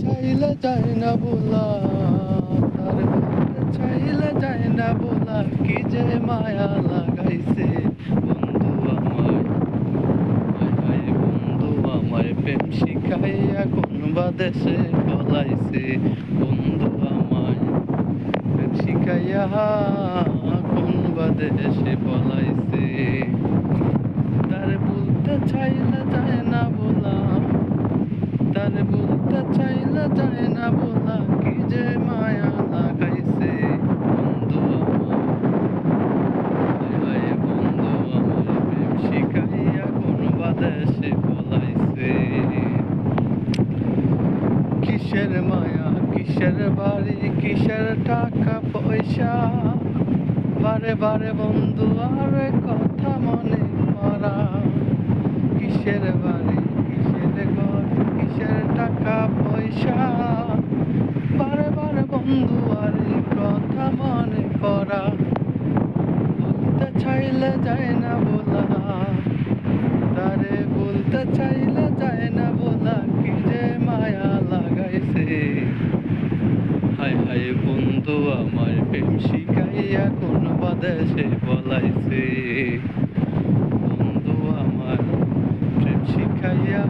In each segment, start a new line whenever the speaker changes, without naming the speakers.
চাইলে যায় না বলা, তার বলতে চাইলে যায় না বলা, কি যে মায়া লাগাইছে বন্ধু আমায়। হায় হায় বন্ধু আমায় প্রেম শিখাইয়া কোন বা দেশে পলাইছে বন্ধু আমায় প্রেম শিখাইয়া কোন বা দেশে পলাইছে। তার বলতে চাইলে যায় না বলা, তার বলতে চাইলে যায় না বলা, কি যে মায়া লাগাইছে বন্ধু আমার। হায় হায় বন্ধু আমার প্রেম শিখাইয়া কোন বাদেশে পলাইছে। কিসের মায়া কিসের বাড়ি কিসের টাকা পয়সা, বারে বারে বন্ধু আর কথা মনে পড়া। কিসের বাড়ি কিসের ঘর কিসের টাকা পয়সা, বারে বারে বন্ধু আর কথা মনে পড়া। বলতে চাইলে যায় না বলা, তারে বলতে চাইলে যায় না বলা, কি যে মায়া লাগাইছে। হায় হায় বন্ধু আমার প্রেম শিখাইয়া কোন বাদেশে পলাইছে বন্ধু আমার প্রেম শিখাইয়া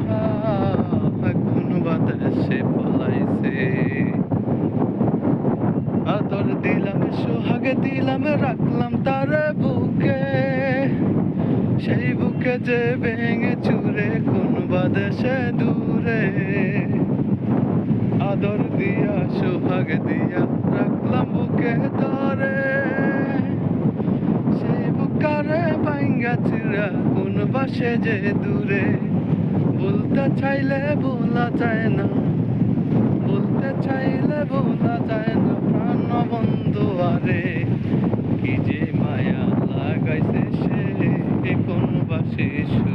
কোন বাদেশে পলাইছে। আদর দিলাম সোহাগ দিলাম রাখলাম তার বুকে, সেই বুকে যে ভেঙে চুরে কোন বাদেশে দূরে। আদর দিয়া সোহাগ দিয়া রাখলাম বুকে ধরে, সেই বুকারে ভাঙ্গা চিরা কোন বাসে যে দূরে। বলতে চাইলে ভোলা যায় না, বলতে চাইলে ভোলা যায় না প্রাণ বন্ধু আরে।